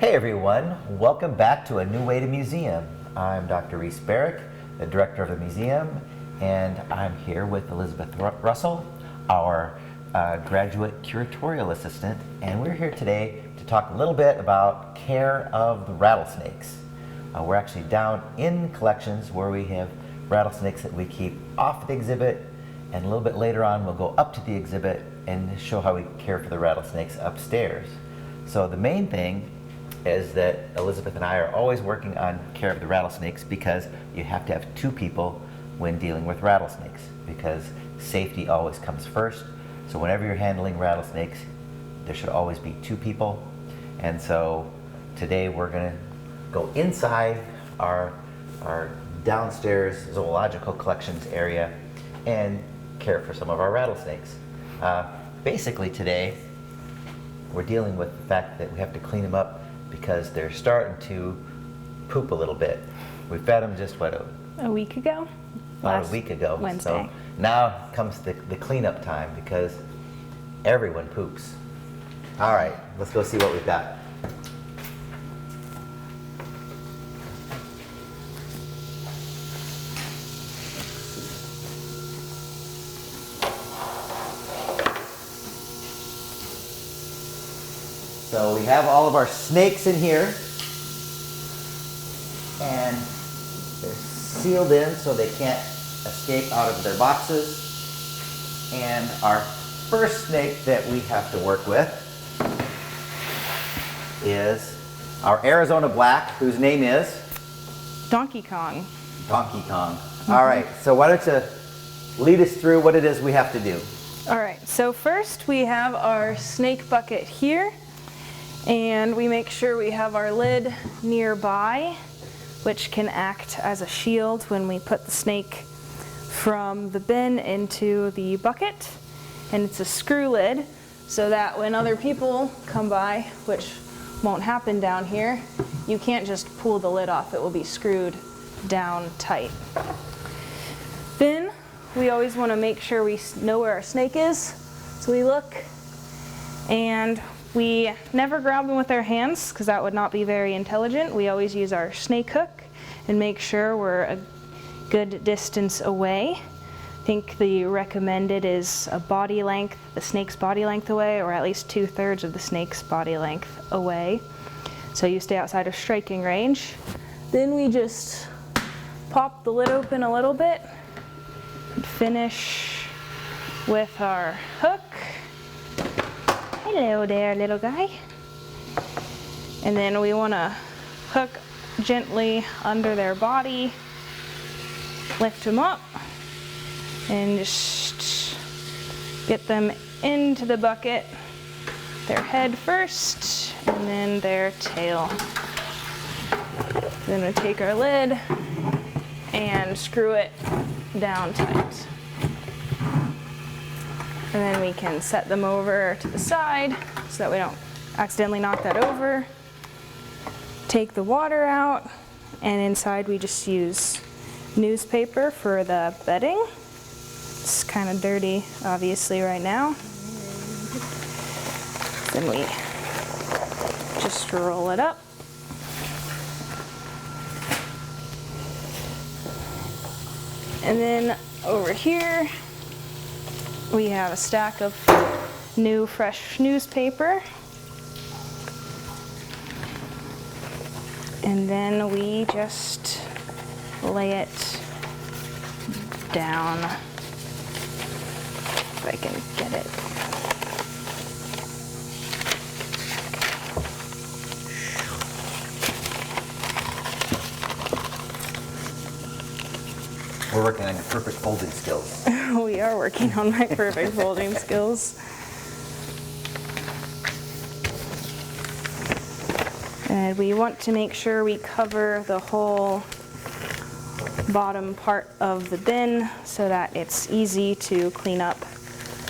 Hey everyone, welcome back to A New Way to Museum. I'm Dr. Reese Barrick, the director of the museum, and I'm here with Elizabeth Russell, our graduate curatorial assistant, and we're here today to talk a little bit about care of the rattlesnakes. We're actually down in collections where we have rattlesnakes that we keep off the exhibit, and a little bit later on we'll go up to the exhibit and show how we care for the rattlesnakes upstairs. So the main thing is that Elizabeth and I are always working on care of the rattlesnakes because you have to have two people when dealing with rattlesnakes because safety always comes first. So whenever you're handling rattlesnakes, there should always be two people. And so today we're going to go inside our downstairs zoological collections area and care for some of our rattlesnakes. Basically today we're dealing with the fact that we have to clean them up because they're starting to poop a little bit. We fed them just a week ago? About a week ago. Wednesday. So now comes the cleanup time because everyone poops. All right, let's go see what we've got. So we have all of our snakes in here, and they're sealed in so they can't escape out of their boxes. And our first snake that we have to work with is our Arizona Black, whose name is? Donkey Kong. Donkey Kong. All right, so why don't you lead us through what it is we have to do. All right, so first we have our snake bucket here. And we make sure we have our lid nearby, which can act as a shield when we put the snake from the bin into the bucket. And it's a screw lid, so that when other people come by, which won't happen down here, you can't just pull the lid off. It will be screwed down tight. Then we always want to make sure we know where our snake is. So we look, and we never grab them with our hands because that would not be very intelligent. We always use our snake hook and make sure we're a good distance away. I think the recommended is a body length, the snake's body length away, or at least 2/3 of the snake's body length away. So you stay outside of striking range. Then we just pop the lid open a little bit and finish with our hook. Hello there, little guy. And then we want to hook gently under their body, lift them up, and just get them into the bucket, their head first, and then their tail. Then we take our lid and screw it down tight. And then we can set them over to the side so that we don't accidentally knock that over. Take the water out, and inside we just use newspaper for the bedding. It's kind of dirty, obviously, right now. Then we just roll it up. And then over here, we have a stack of new, fresh newspaper. And then we just lay it down, if I can get it. We're working on your perfect folding skills. We are working on my perfect folding skills. And we want to make sure we cover the whole bottom part of the bin so that it's easy to clean up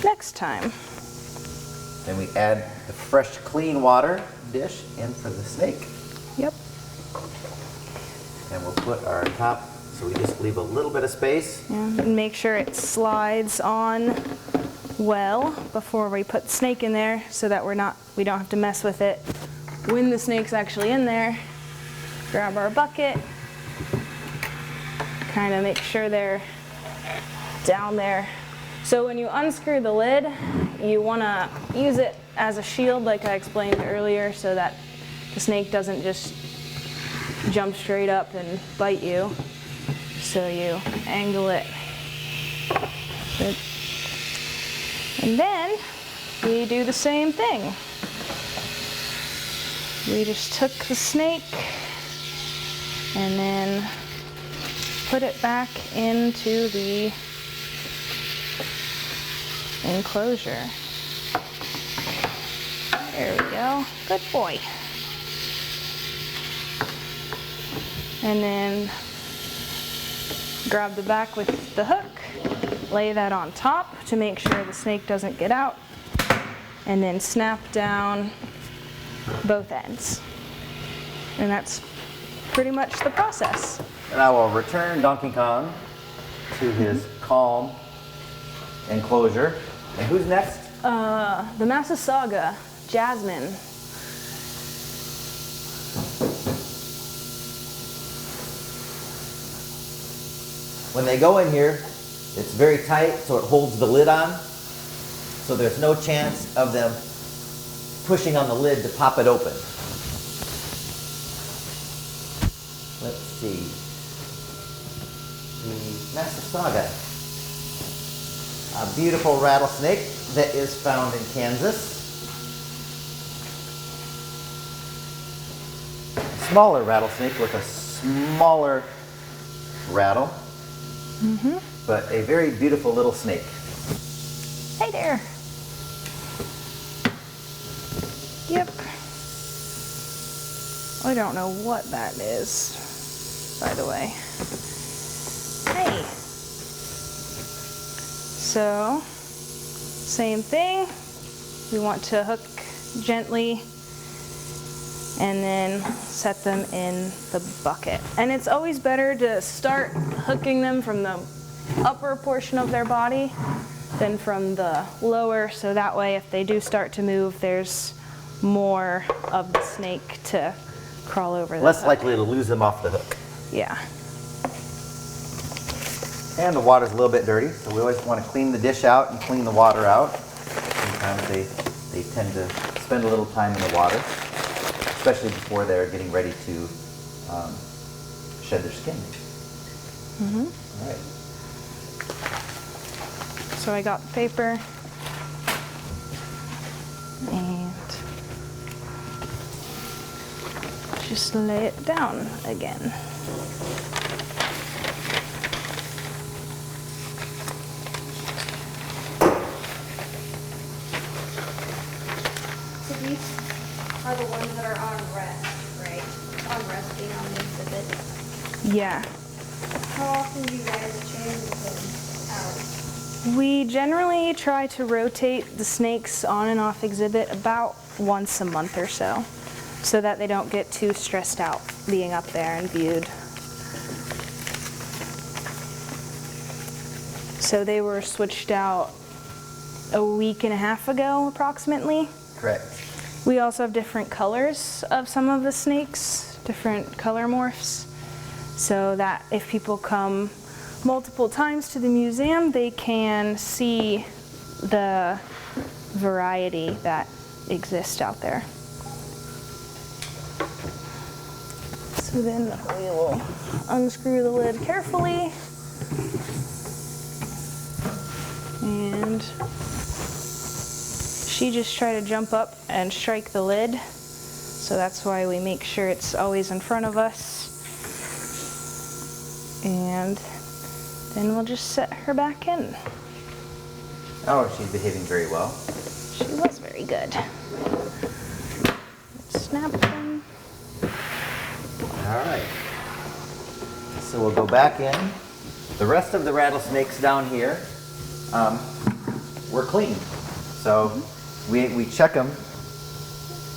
next time. Then we add the fresh, clean water dish in for the snake. Yep. And we'll put our top, so we just leave a little bit of space. Yeah, and make sure it slides on well before we put the snake in there so that we don't have to mess with it when the snake's actually in there, grab our bucket, kind of make sure they're down there. So when you unscrew the lid, you want to use it as a shield like I explained earlier so that the snake doesn't just jump straight up and bite you. So you angle it. And then we do the same thing. We just took the snake and then put it back into the enclosure. There we go. Good boy. And then grab the back with the hook, lay that on top to make sure the snake doesn't get out, and then snap down both ends. And that's pretty much the process. And I will return Donkey Kong to his calm enclosure. And who's next? The Massasauga, Jasmine. When they go in here, it's very tight, so it holds the lid on. So there's no chance of them pushing on the lid to pop it open. Let's see. The Massasauga, a beautiful rattlesnake that is found in Kansas. A smaller rattlesnake with a smaller rattle, but a very beautiful little snake. Hey there. Yep. I don't know what that is, by the way. Hey. So, same thing. We want to hook gently and then set them in the bucket. And it's always better to start hooking them from the upper portion of their body than from the lower, so that way if they do start to move, there's more of the snake to crawl over. Less likely to lose them off the hook. Yeah. And the water's a little bit dirty, so we always want to clean the dish out and clean the water out. Sometimes they tend to spend a little time in the water, especially before they're getting ready to shed their skin. All right. So I got the paper and just lay it down again. So these are the ones that are on rest, right? On resting on the exhibit. Yeah. How often do you guys change them out? We generally try to rotate the snakes on and off exhibit about once a month or so that they don't get too stressed out being up there and viewed. So they were switched out a week and a half ago approximately. Correct. We also have different colors of some of the snakes, different color morphs, so that if people come multiple times to the museum, they can see the variety that exists out there. So then we will unscrew the lid carefully and she just tried to jump up and strike the lid, so that's why we make sure it's always in front of us. And then we'll just set her back in. Oh, she's behaving very well. She was very good. Snap them. All right. So we'll go back in. The rest of the rattlesnakes down here were clean. So we check them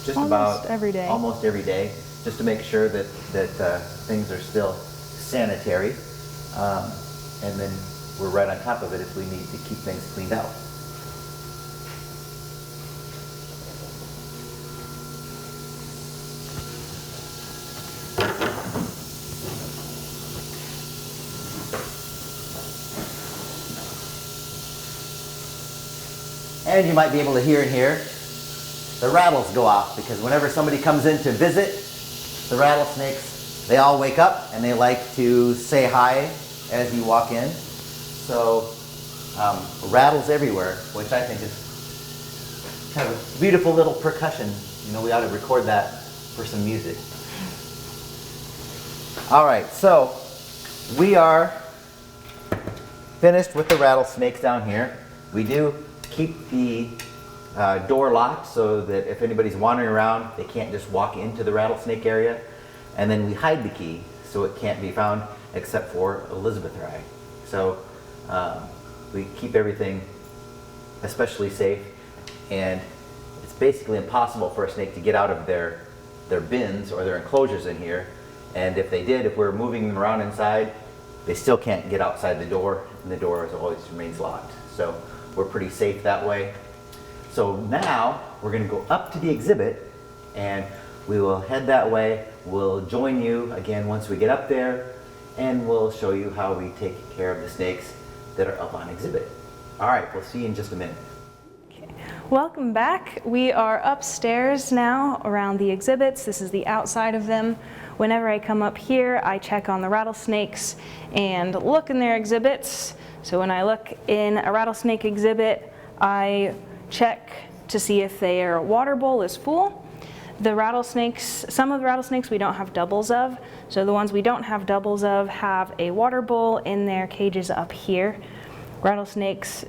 just Almost about every day. Almost every day, just to make sure that things are still sanitary. And then we're right on top of it if we need to keep things cleaned out. And you might be able to hear in here, the rattles go off, because whenever somebody comes in to visit, the rattlesnakes, they all wake up and they like to say hi as you walk in. So rattles everywhere, which I think is kind of a beautiful little percussion. You know, we ought to record that for some music. All right, so we are finished with the rattlesnakes down here. We do keep the door locked so that if anybody's wandering around, they can't just walk into the rattlesnake area. And then we hide the key so it can't be found except for Elizabeth or I. So we keep everything especially safe, and it's basically impossible for a snake to get out of their bins or their enclosures in here. And if they did, if we're moving them around inside, they still can't get outside the door, and the door always remains locked. So we're pretty safe that way. So now we're going to go up to the exhibit, and we will head that way. We'll join you again once we get up there, and we'll show you how we take care of the snakes that are up on exhibit. All right, we'll see you in just a minute. Welcome back. We are upstairs now around the exhibits. This is the outside of them. Whenever I come up here, I check on the rattlesnakes and look in their exhibits. So when I look in a rattlesnake exhibit, I check to see if their water bowl is full. The rattlesnakes, some of the rattlesnakes we don't have doubles of. So the ones we don't have doubles of have a water bowl in their cages up here. Rattlesnakes,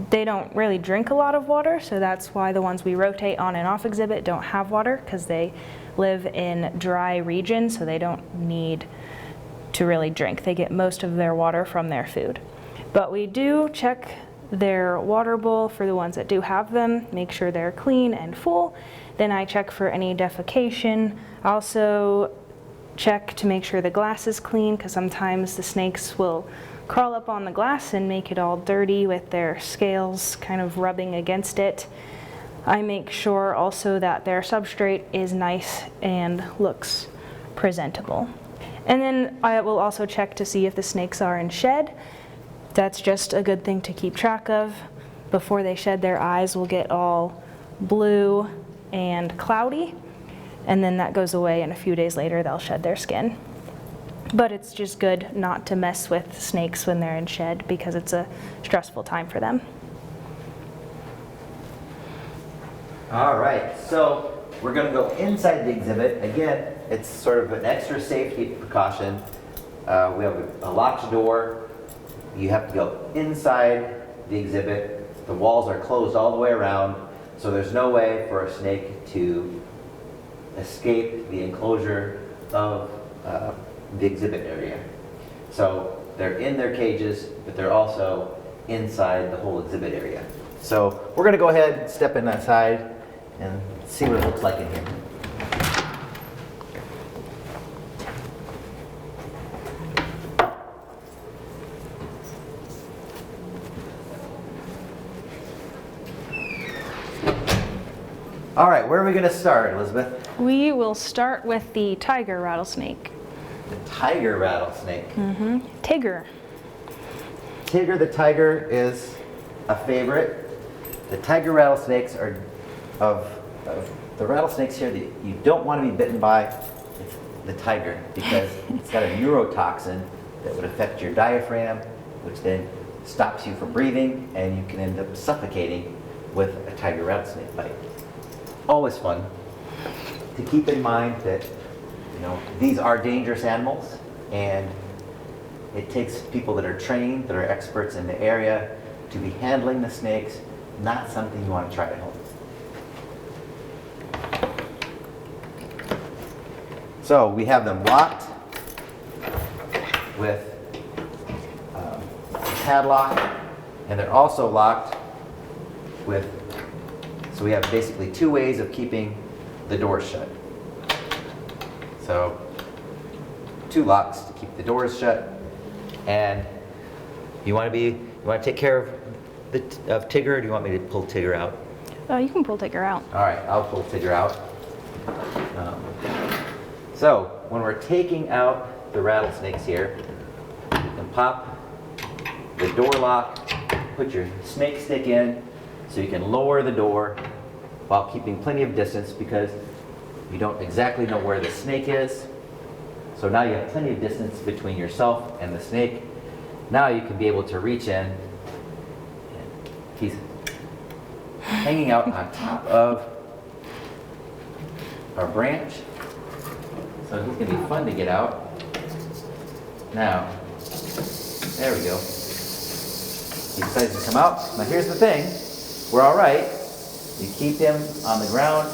they don't really drink a lot of water, so that's why the ones we rotate on and off exhibit don't have water, because they live in dry regions, so they don't need to really drink. They get most of their water from their food. But we do check their water bowl for the ones that do have them, make sure they're clean and full. Then I check for any defecation. Also check to make sure the glass is clean, because sometimes the snakes will crawl up on the glass and make it all dirty with their scales kind of rubbing against it. I make sure also that their substrate is nice and looks presentable. And then I will also check to see if the snakes are in shed. That's just a good thing to keep track of. Before they shed, their eyes will get all blue and cloudy, and then that goes away, and a few days later they'll shed their skin. But it's just good not to mess with snakes when they're in shed, because it's a stressful time for them. All right, so we're going to go inside the exhibit. Again, it's sort of an extra safety precaution. We have a locked door. You have to go inside the exhibit. The walls are closed all the way around, so there's no way for a snake to escape the enclosure of the exhibit area. So they're in their cages, but they're also inside the whole exhibit area. So we're going to go ahead and step inside and see what it looks like in here. All right, where are we going to start, Elizabeth? We will start with the tiger rattlesnake. The tiger rattlesnake. Tigger. Tigger the tiger is a favorite. The tiger rattlesnakes are of the rattlesnakes here that you don't want to be bitten by. It's the tiger, because it's got a neurotoxin that would affect your diaphragm, which then stops you from breathing, and you can end up suffocating with a tiger rattlesnake bite. Always fun to keep in mind that, you know, these are dangerous animals, and it takes people that are trained, that are experts in the area, to be handling the snakes. Not something you want to try at home. So we have them locked with a padlock, and they're also locked with, so we have basically two ways of keeping the doors shut. So two locks to keep the doors shut, and you want to take care of Tigger, or do you want me to pull Tigger out? You can pull Tigger out. All right, I'll pull Tigger out. So when we're taking out the rattlesnakes here, you can pop the door lock, put your snake stick in, so you can lower the door while keeping plenty of distance because you don't exactly know where the snake is. So now you have plenty of distance between yourself and the snake. Now you can be able to reach in. And he's hanging out on top of our branch. So he's going to be fun to get out. Now, there we go. He decides to come out. Now here's the thing. We're all right. You keep him on the ground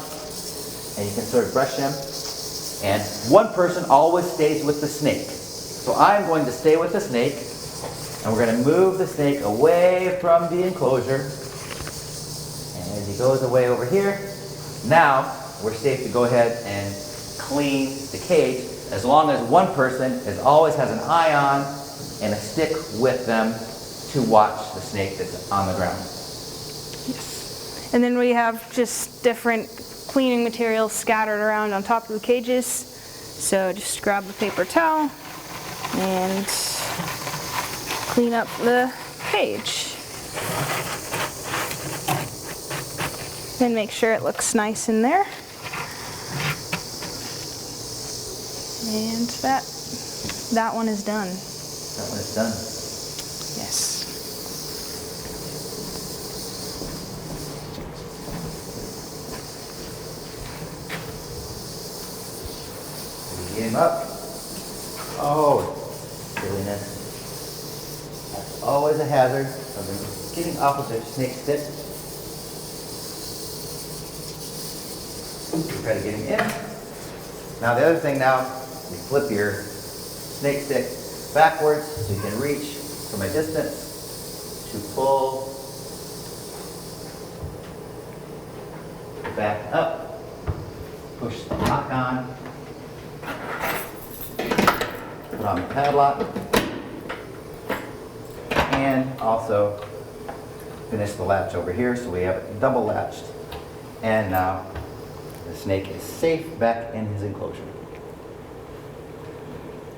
and you can sort of brush him. And one person always stays with the snake. So I'm going to stay with the snake and we're going to move the snake away from the enclosure. And as he goes away over here, now we're safe to go ahead and clean the cage as long as one person always has an eye on and a stick with them to watch the snake that's on the ground. Yes. And then we have just different cleaning materials scattered around on top of the cages. So just grab a paper towel and clean up the cage. And make sure it looks nice in there. And that one is done. That one is done. Yes. Get him up. Oh, silliness. That's always a hazard of them getting off of their snake stick. Try to get him in. Now the other thing now, you flip your snake stick backwards so you can reach from a distance to pull back up, push the lock on, put on the padlock, and also finish the latch over here so we have it double latched. And now the snake is safe back in his enclosure.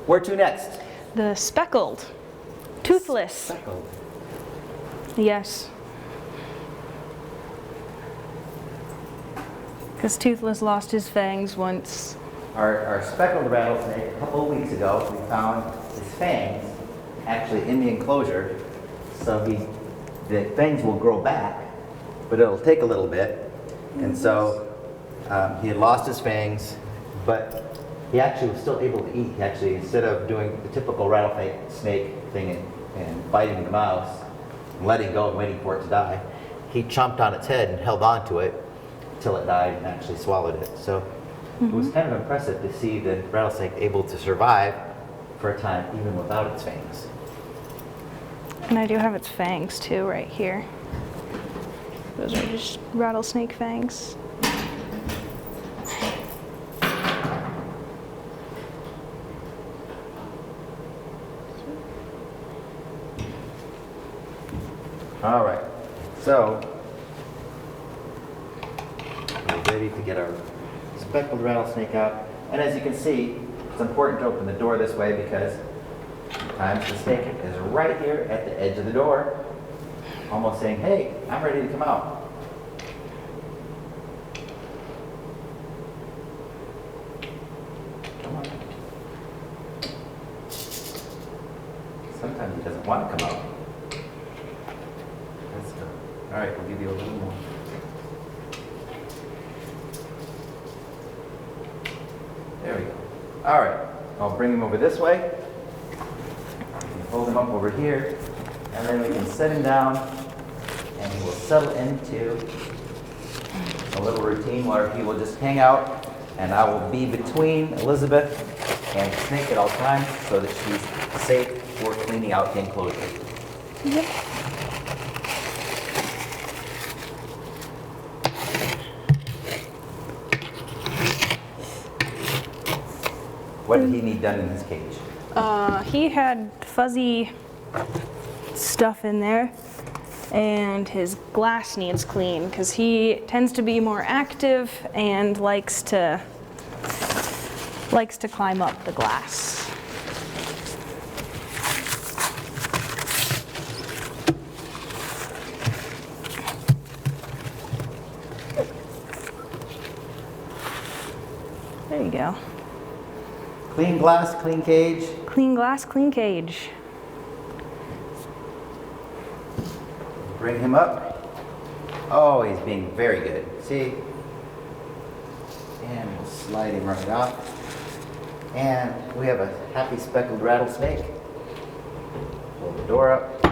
Where to next? The speckled, toothless. Speckled. Yes. Because Toothless lost his fangs once. Our speckled rattlesnake, a couple of weeks ago, we found his fangs actually in the enclosure. So the fangs will grow back, but it'll take a little bit. And so he had lost his fangs, but he actually was still able to eat. He actually, instead of doing the typical rattlesnake thing and biting the mouse, and letting go and waiting for it to die, he chomped on its head and held on to it until it died and actually swallowed it. So it was kind of impressive to see the rattlesnake able to survive for a time even without its fangs. And I do have its fangs too, right here. Those are just rattlesnake fangs. All right, so we're ready to get our speckled rattlesnake out. And as you can see, it's important to open the door this way because sometimes the snake is right here at the edge of the door, almost saying, hey, I'm ready to come out. Come on. Sometimes he doesn't want to come out. Let's go. All right, we'll give you a little more. There we go. All right, I'll bring him over this way. Hold him up over here, and then we can set him down, and he will settle into a little routine where he will just hang out, and I will be between Elizabeth and the snake at all times so that she's safe for cleaning out the enclosure. Yep. What did he need done in his cage? He had fuzzy stuff in there, and his glass needs clean because he tends to be more active and likes to climb up the glass. go. Clean glass, clean cage. Clean glass, clean cage. Bring him up. Oh, he's being very good. See? And we'll slide him right off. And we have a happy speckled rattlesnake. Pull the door up.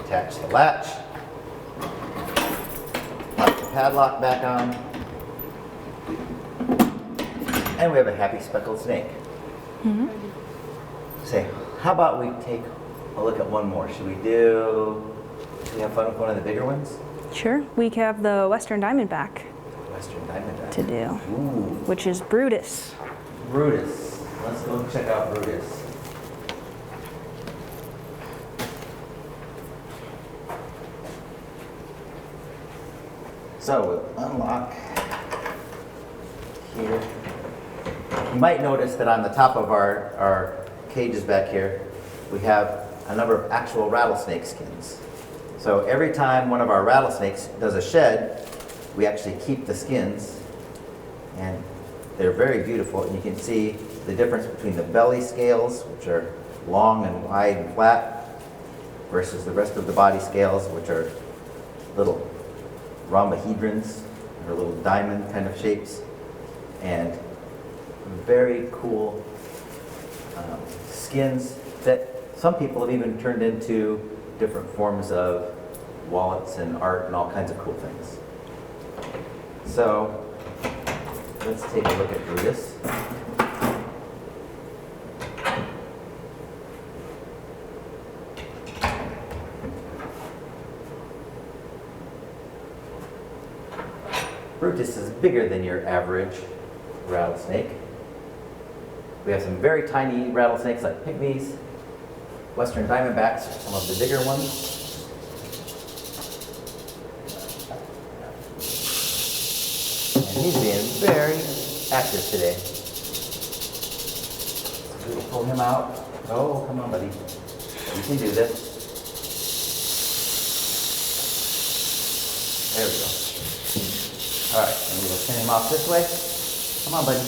Attach the latch. Pop the padlock back on. And we have a happy speckled snake. Say, how about we take a look at one more? Should we have fun with one of the bigger ones? Sure. We have the Western Diamondback Western Diamondback. to do, Ooh, which is Brutus. Brutus. Let's go check out Brutus. So we'll unlock here. You might notice that on the top of our cages back here, we have a number of actual rattlesnake skins. So every time one of our rattlesnakes does a shed, we actually keep the skins, and they're very beautiful. And you can see the difference between the belly scales, which are long and wide and flat, versus the rest of the body scales, which are little rhombohedrons, or little diamond kind of shapes, and very cool skins that some people have even turned into different forms of wallets and art and all kinds of cool things. So let's take a look at Brutus. Brutus is bigger than your average rattlesnake. We have some very tiny rattlesnakes like pygmies. Western Diamondbacks are some of the bigger ones. And he's being very active today. So we'll pull him out. Oh, come on, buddy. You can do this. There we go. All right, and we'll send him off this way. Come on, buddy.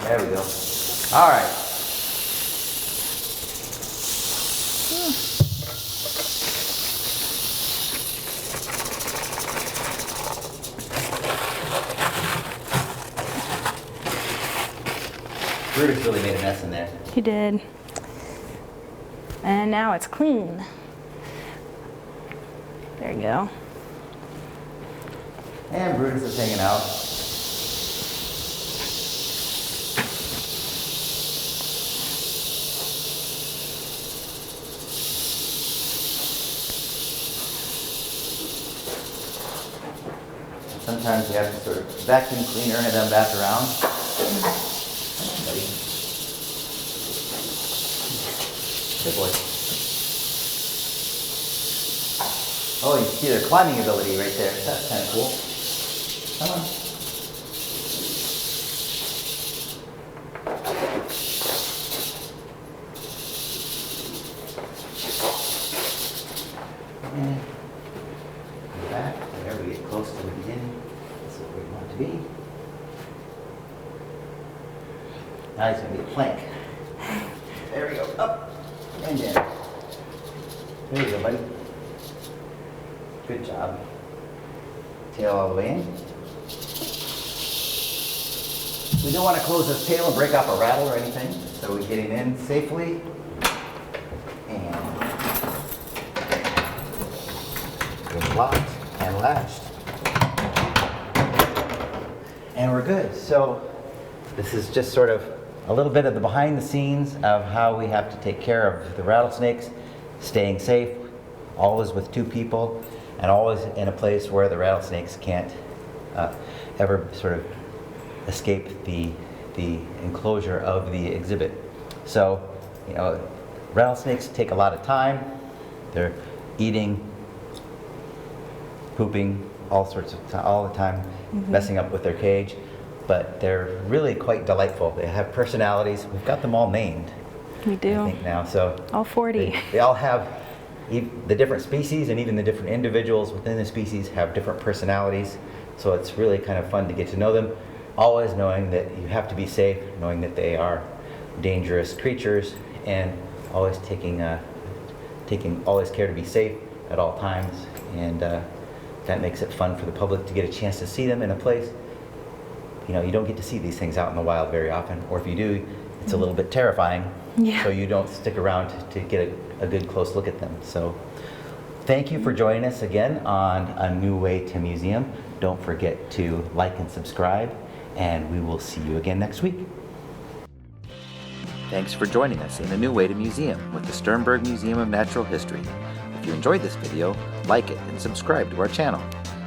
There we go. All right. Brutus really made a mess in there. He did. And now it's clean. There you go. And Brutus is hanging out. Sometimes you have to sort of vacuum cleaner and then back around. Buddy. Good boy. Oh, you see their climbing ability right there. That's kind of cool. Come on. And come back. Whenever we get close to the beginning, that's what we want to be. Now he's going to be a plank. There we go. Up and down. There you go, buddy. Good job. Tail all the way in. We don't want to close his tail and break off a rattle or anything, so we get him in safely. And we're locked and latched. And we're good. So this is just sort of a little bit of the behind the scenes of how we have to take care of the rattlesnakes, staying safe, always with two people, and always in a place where the rattlesnakes can't ever sort of escape the enclosure of the exhibit. So, you know, rattlesnakes take a lot of time. They're eating, pooping, all the time, messing up with their cage. But they're really quite delightful. They have personalities. We've got them all named. We do. I think now. So All 40. They all have the different species, and even the different individuals within the species have different personalities. So it's really kind of fun to get to know them, always knowing that you have to be safe, knowing that they are dangerous creatures, and always taking always care to be safe at all times. And that makes it fun for the public to get a chance to see them in a place. You know, you don't get to see these things out in the wild very often, or if you do, it's a little bit terrifying. Yeah. So you don't stick around to get a good close look at them. So thank you for joining us again on A New Way to Museum. Don't forget to like and subscribe, and we will see you again next week. Thanks for joining us in A New Way to Museum with the Sternberg Museum of Natural History. If you enjoyed this video, like it and subscribe to our channel.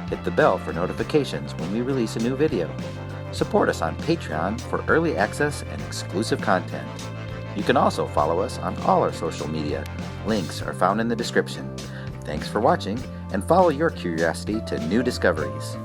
Hit the bell for notifications when we release a new video. Support us on Patreon for early access and exclusive content. You can also follow us on all our social media. Links are found in the description. Thanks for watching, and follow your curiosity to new discoveries.